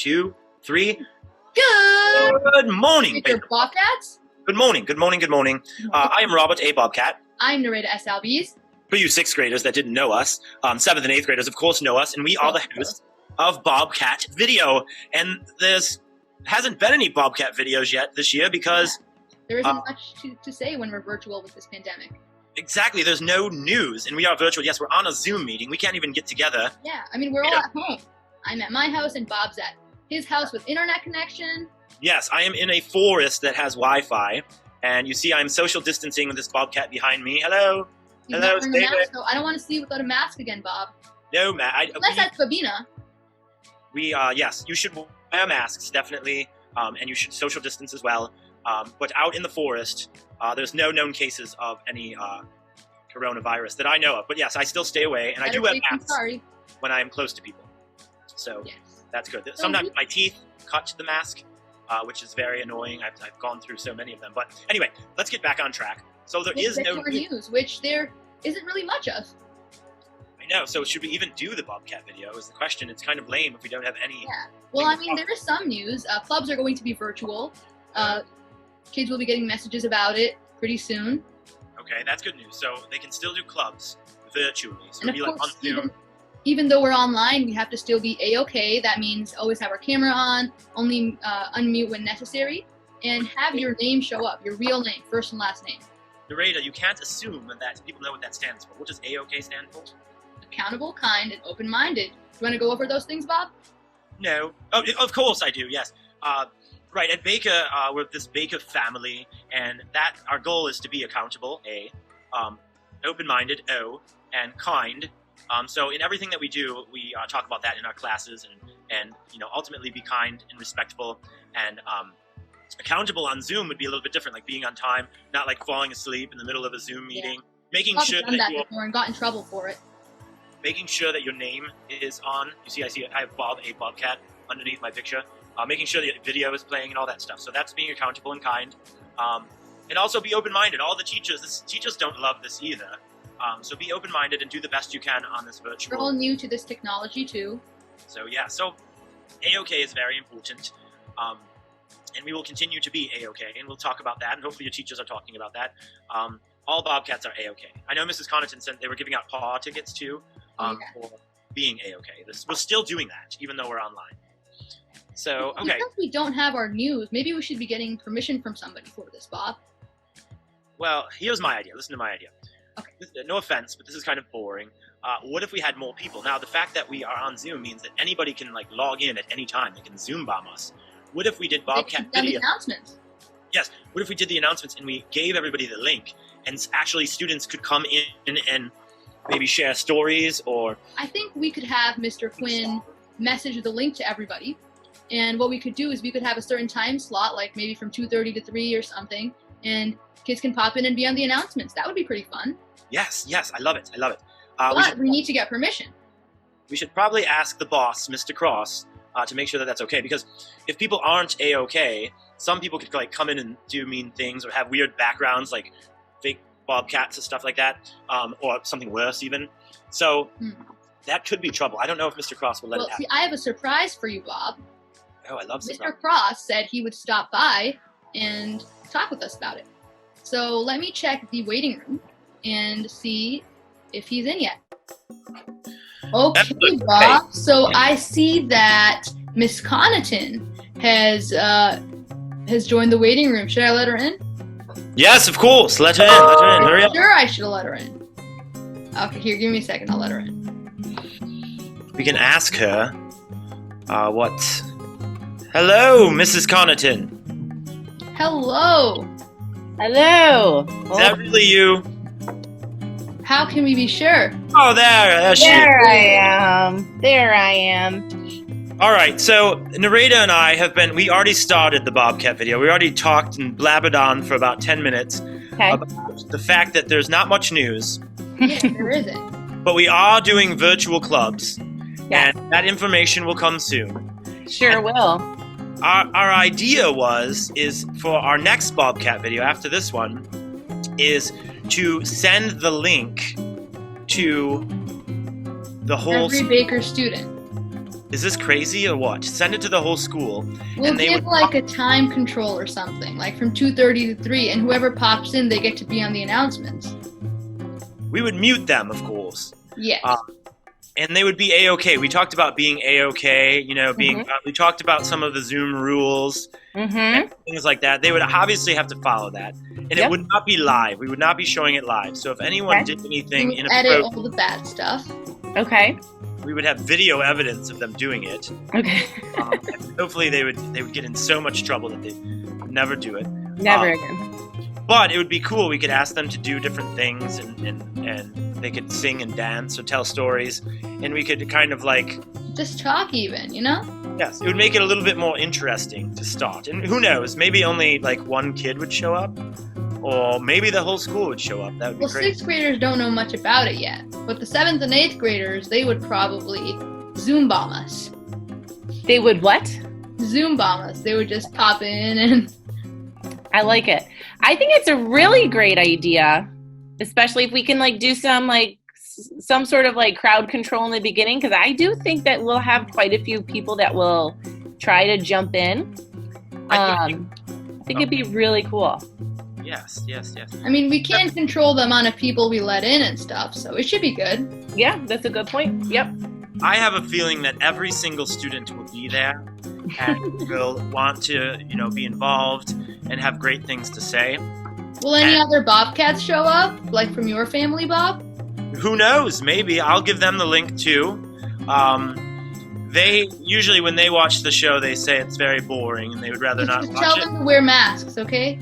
2, 3. Good Morning, Mr. Bobcats. Good morning. I am Robert A. Bobcat. I'm Nurayda SLBs. For you 6th graders that didn't know us, 7th and 8th graders, of course, know us, and we are the hosts of Bobcat Video. And hasn't been any Bobcat videos yet this year because there isn't much to say when we're virtual with this pandemic. Exactly. There's no news, and we are virtual. Yes, we're on a Zoom meeting. We can't even get together. Yeah, I mean, we're all at home. I'm at my house, and Bob's at his house with internet connection. Yes, I am in a forest that has Wi-Fi, and you see I'm social distancing with this Bobcat behind me. Hello. He's not wearing a mask, so I don't want to see you without a mask again, Bob. No, Matt. Unless that's Babina. Yes, you should wear masks, definitely, and you should social distance as well. But out in the forest, there's no known cases of any coronavirus that I know of. But yes, I still stay away, and I do wear masks when I'm close to people. So that's good. Sometimes my teeth cut the mask, which is very annoying. I've gone through so many of them. But anyway, let's get back on track. So there is no news, which there isn't really much of. I know. So should we even do the Bobcat video is the question. It's kind of lame if we don't have any. Yeah. Well, I mean, there is some news. Clubs are going to be virtual. Kids will be getting messages about it pretty soon. Okay, that's good news. So they can still do clubs virtually. So and of course, even though we're online, we have to still be A-OK. That means always have our camera on, only unmute when necessary, and have your name show up, your real name, first and last name. Nurayda, you can't assume that people know what that stands for. What does A-OK stand for? Accountable, kind, and open-minded. Do you want to go over those things, Bob? No. Oh, of course I do, yes. Right, at Baker, we're this Baker family, and that our goal is to be accountable, A, open-minded, O, and kind. So in everything that we do, we talk about that in our classes, and ultimately be kind and respectful, and accountable on Zoom would be a little bit different, like being on time, not like falling asleep in the middle of a Zoom meeting, making sure that you and got in trouble for it. Making sure that your name is on. I have Bob A. Bobcat underneath my picture. Making sure the video is playing and all that stuff. So that's being accountable and kind. And also be open-minded. All the teachers don't love this either. So be open-minded and do the best you can on this virtual. We're all new to this technology too. So yeah, so A-OK is very important. And we will continue to be A-OK, and we'll talk about that, and hopefully your teachers are talking about that. All Bobcats are A-OK. I know Mrs. Conaton said they were giving out paw tickets too for being A-OK. We're still doing that, even though we're online. So, okay. Because we don't have our news, maybe we should be getting permission from somebody for this, Bob. Well, here's my idea. Listen to my idea. Okay. No offense, but this is kind of boring. What if we had more people? Now, the fact that we are on Zoom means that anybody can log in at any time. They can Zoom bomb us. What if we did Bobcat video? Announcements. Yes. What if we did the announcements and we gave everybody the link, and actually students could come in and maybe share stories or... I think we could have Mr. Quinn message the link to everybody. And what we could do is we could have a certain time slot, like maybe from 2:30 to 3 or something, and kids can pop in and be on the announcements. That would be pretty fun. Yes, I love it. But we need to get permission. We should probably ask the boss, Mr. Cross, to make sure that that's okay. Because if people aren't A-OK, some people could come in and do mean things or have weird backgrounds, like fake Bobcats and stuff like that, or something worse even. So that could be trouble. I don't know if Mr. Cross will let it happen. See, I have a surprise for you, Bob. Oh, I love Mr. Cross said he would stop by and talk with us about it. So let me check the waiting room and see if he's in yet. Okay, Bob. So I see that Miss Conaton has joined the waiting room. Should I let her in? Yes, of course. Let her in. Hurry up. Sure, I should have let her in. Okay, here, give me a second. I'll let her in. We can ask her what... Hello, Mrs. Conaton. Hello. Hello. Is that really you? How can we be sure? Oh, there she is. There I am. All right, so Nurayda and I we already started the Bobcat video. We already talked and blabbered on for about 10 minutes about the fact that there's not much news. Yeah, there isn't. But we are doing virtual clubs, Yes. and that information will come soon. Sure will. Our idea is for our next Bobcat video after this one, is to send the link to the whole... Every Baker student. is this crazy or what? Send it to the whole school. We'll and they give would like a time control or something, like from 2:30 to 3, and whoever pops in, they get to be on the announcements. We would mute them, of course. Yes. And they would be A-OK. We talked about being A-OK, being. We talked about some of the Zoom rules and things like that. They would obviously have to follow that, and it would not be live. We would not be showing it live. So if anyone did anything edit all the bad stuff. Okay. we would have video evidence of them doing it. Okay. Hopefully, they would get in so much trouble that they would never do it. Never again. But it would be cool. We could ask them to do different things, and they could sing and dance or tell stories, and we could kind of like just talk, even, you know? Yes, it would make it a little bit more interesting to start. And who knows? Maybe only like one kid would show up, or maybe the whole school would show up. That would be great. 6th graders don't know much about it yet, but the 7th and 8th graders, they would probably Zoom bomb us. They would what? Zoom bomb us. They would just pop in and. I like it. I think it's a really great idea, especially if we can like do some sort of like crowd control in the beginning, because I do think that we'll have quite a few people that will try to jump in. I think it'd be really cool. Yes. I mean, we can control the amount of people we let in and stuff, so it should be good. Yeah, that's a good point. Yep. I have a feeling that every single student will be there and will want to, be involved and have great things to say. Will any other Bobcats show up, like from your family, Bob? Who knows? Maybe. I'll give them the link too. They usually, when they watch the show, they say it's very boring and they would rather not watch it. Tell them to wear masks, okay?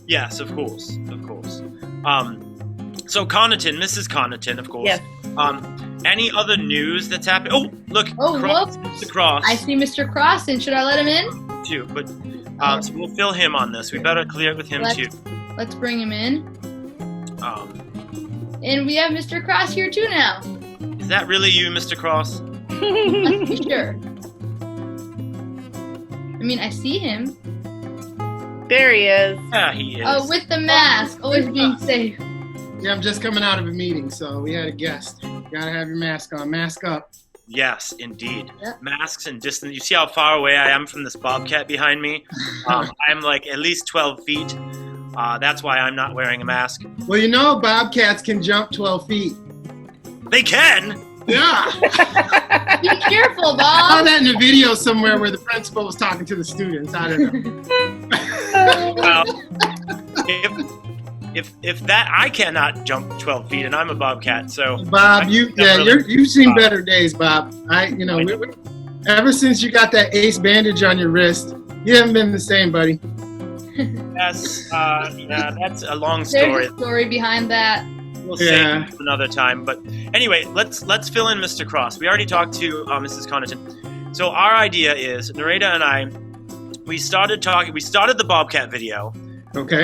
Yes, of course. So Conaton, Mrs. Conaton, of course. Yes. Any other news that's happened? Oh, look, Cross, Mr. Cross. I see Mr. Cross, and should I let him in? Too, but so we'll fill him on this. We better clear it with him too. Let's bring him in. And we have Mr. Cross here too now. Is that really you, Mr. Cross? Let's be sure. I mean, I see him. There he is. Yeah, he is. Oh, with the mask, always being safe. Yeah, I'm just coming out of a meeting, so we had a guest. You gotta have your mask on. Mask up. Yes, indeed. Yep. Masks and distance. You see how far away I am from this Bobcat behind me? I'm like at least 12 feet. That's why I'm not wearing a mask. Well, Bobcats can jump 12 feet. They can! Yeah! Be careful, Bob! I saw that in a video somewhere where the principal was talking to the students. I don't know. Well, if that, I cannot jump 12 feet, and I'm a Bobcat, so... Bob, you've seen better days, Bob. Ever since you got that ace bandage on your wrist, you haven't been the same, buddy. That's a long story. There's a story behind that. We'll save it another time. But anyway, let's fill in Mr. Cross. We already talked to Mrs. Conaton. So our idea is, Nurayda and I, we started the Bobcat video. Okay.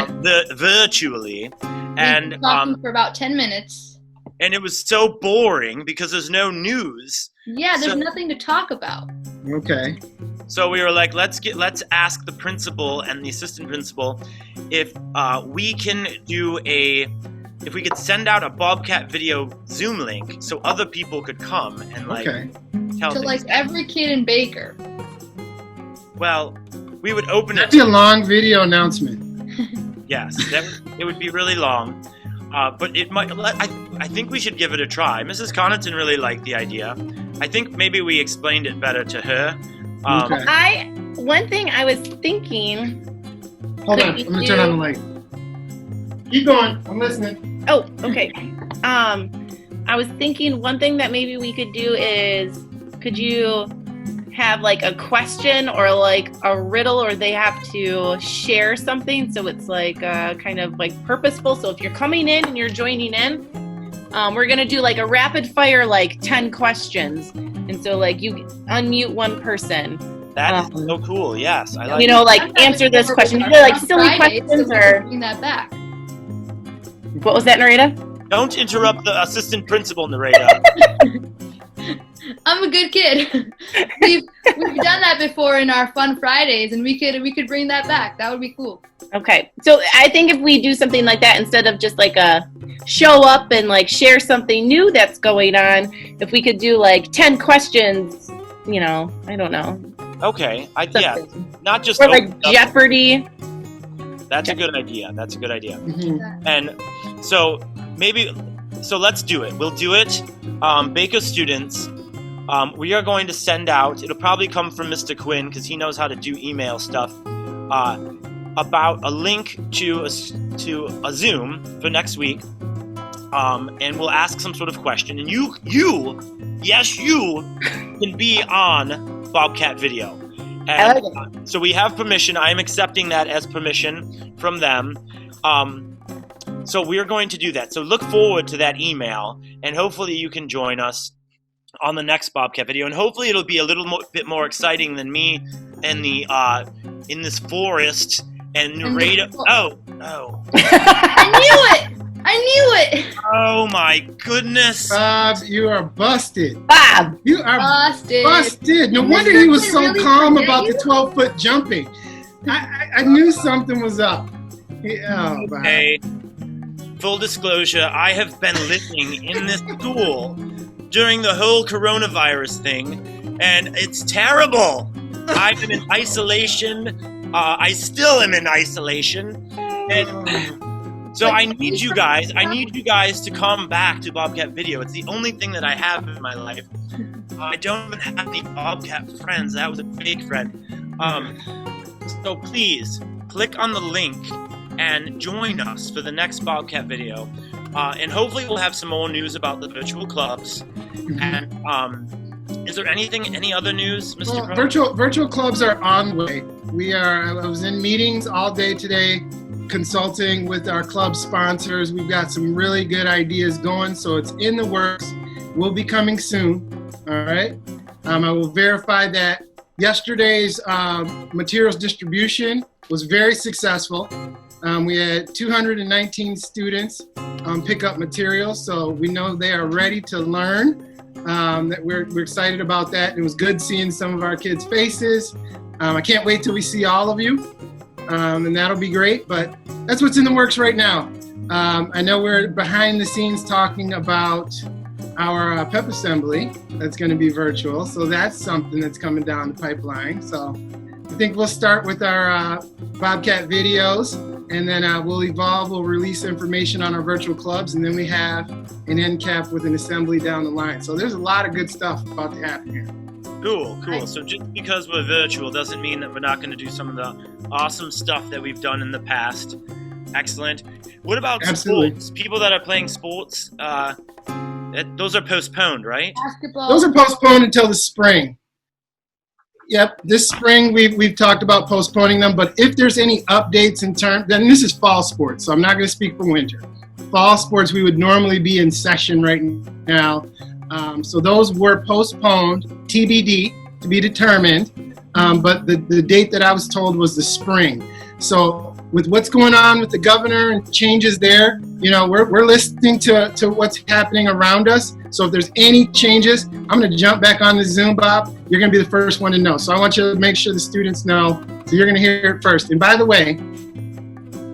Virtually, and talking for about 10 minutes. And it was so boring because there's no news. Yeah, there's nothing to talk about. Okay. So we were like, let's ask the principal and the assistant principal if we could send out a Bobcat video Zoom link so other people could come and tell to things. Every kid in Baker. Well, we would open That'd be a long video announcement. Yes, it would be really long, but it might. I think we should give it a try. Mrs. Conaton really liked the idea. I think maybe we explained it better to her. Okay. One thing I was thinking. Hold on, I'm gonna turn on the light. Keep going. I'm listening. Oh, okay. I was thinking one thing that maybe we could do is, could you have like a question or like a riddle, or they have to share something, so it's like kind of like purposeful. So if you're coming in and you're joining in, we're gonna do like a rapid fire, like 10 questions, and so like you unmute one person. That is so cool. Yes, I like. Like answer this question. Either like silly questions so or bring that back. What was that, Nurayda? Don't interrupt the assistant principal, Nurayda. I'm a good kid. We've done that before in our Fun Fridays, and we could bring that back. That would be cool. Okay, so I think if we do something like that, instead of just like a show up and like share something new that's going on, if we could do like 10 questions I don't know. Okay. Something. Not just Or like Jeopardy. That's a good idea. That's a good idea. Mhm. And so let's do it. We'll do it. Baker students, we are going to send out, it'll probably come from Mr. Quinn because he knows how to do email stuff, about a link to a Zoom for next week. And we'll ask some sort of question. And you can be on Bobcat Video. And I like it. so we have permission. I am accepting that as permission from them. So we're going to do that. So look forward to that email, and hopefully you can join us on the next Bobcat Video. And hopefully it'll be a bit more exciting than me and the in this forest and Nurayda. Oh. I knew it. Oh my goodness. Bob, you are busted. Bob. You are busted. No wonder he was so calm about the 12-foot jumping. I knew something was up. Oh, Bob. Okay. Full disclosure, I have been living in this school during the whole coronavirus thing, and it's terrible. I am in isolation. I still am in isolation. And so I need you guys to come back to Bobcat Video. It's the only thing that I have in my life. I don't even have any Bobcat friends. That was a fake friend. So please, click on the link and join us for the next Bobcat Video. And hopefully we'll have some more news about the virtual clubs. And is there any other news, Mr. Well, virtual clubs are on the way. I was in meetings all day today, consulting with our club sponsors. We've got some really good ideas going, so it's in the works. Will be coming soon. All right. I will verify that yesterday's materials distribution was very successful. We had 219 students pick up materials, so we know they are ready to learn. That we're excited about that. It was good seeing some of our kids' faces. I can't wait till we see all of you, and that'll be great. But that's what's in the works right now. I know we're behind the scenes talking about our pep assembly that's going to be virtual, so that's something that's coming down the pipeline. So I think we'll start with our Bobcat videos, and then we'll evolve. We'll release information on our virtual clubs, and then we have an end cap with an assembly down the line. So there's a lot of good stuff about to happen here. Cool. So just because we're virtual doesn't mean that we're not going to do some of the awesome stuff that we've done in the past. Excellent. What about sports? People that are playing sports, those are postponed, right? Basketball. Those are postponed until the spring. Yep, this spring we've talked about postponing them, but if there's any updates in terms, then this is fall sports, so I'm not going to speak for winter. Fall sports, we would normally be in session right now. So those were postponed, TBD, to be determined, but the date that I was told was the spring. So with what's going on with the governor and changes there, we're listening to what's happening around us. So if there's any changes, I'm going to jump back on the Zoom, Bob. You're going to be the first one to know. So I want you to make sure the students know. So you're going to hear it first. And by the way,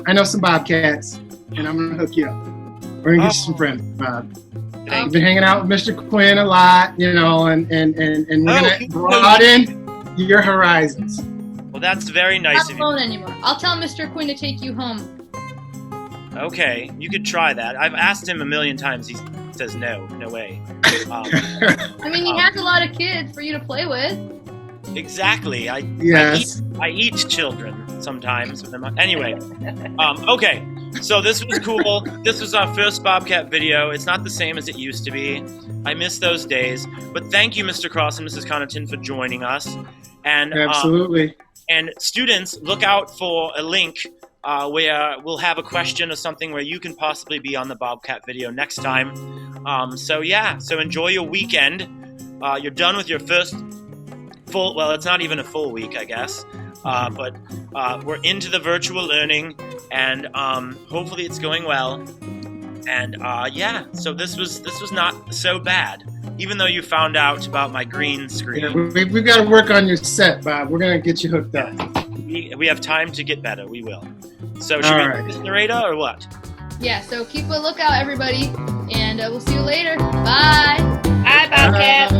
I know some Bobcats, and I'm going to hook you up. We're going to get you some friends, Bob. You've been hanging out with Mr. Quinn a lot, and we're going to broaden your horizons. Well, that's very nice of you. Not alone anymore. I'll tell Mr. Quinn to take you home. Okay, you could try that. I've asked him a million times. He says no way. I mean, he has a lot of kids for you to play with. Exactly. Yes. I eat children sometimes. Anyway, okay. So this was cool. This was our first Bobcat video. It's not the same as it used to be. I miss those days. But thank you, Mr. Cross and Mrs. Conaton, for joining us. And absolutely. And students, look out for a link where we'll have a question or something where you can possibly be on the Bobcat video next time. So enjoy your weekend. You're done with your first full, well, it's not even a full week, I guess. But we're into the virtual learning, and hopefully it's going well. And so this was not so bad, even though you found out about my green screen. Yeah, we've got to work on your set, Bob. We're going to get you hooked up. We have time to get better. We will. So should we do this, Nurayda, or what? Yeah, so keep a lookout, everybody, and we'll see you later. Bye. Bye, Bobcat.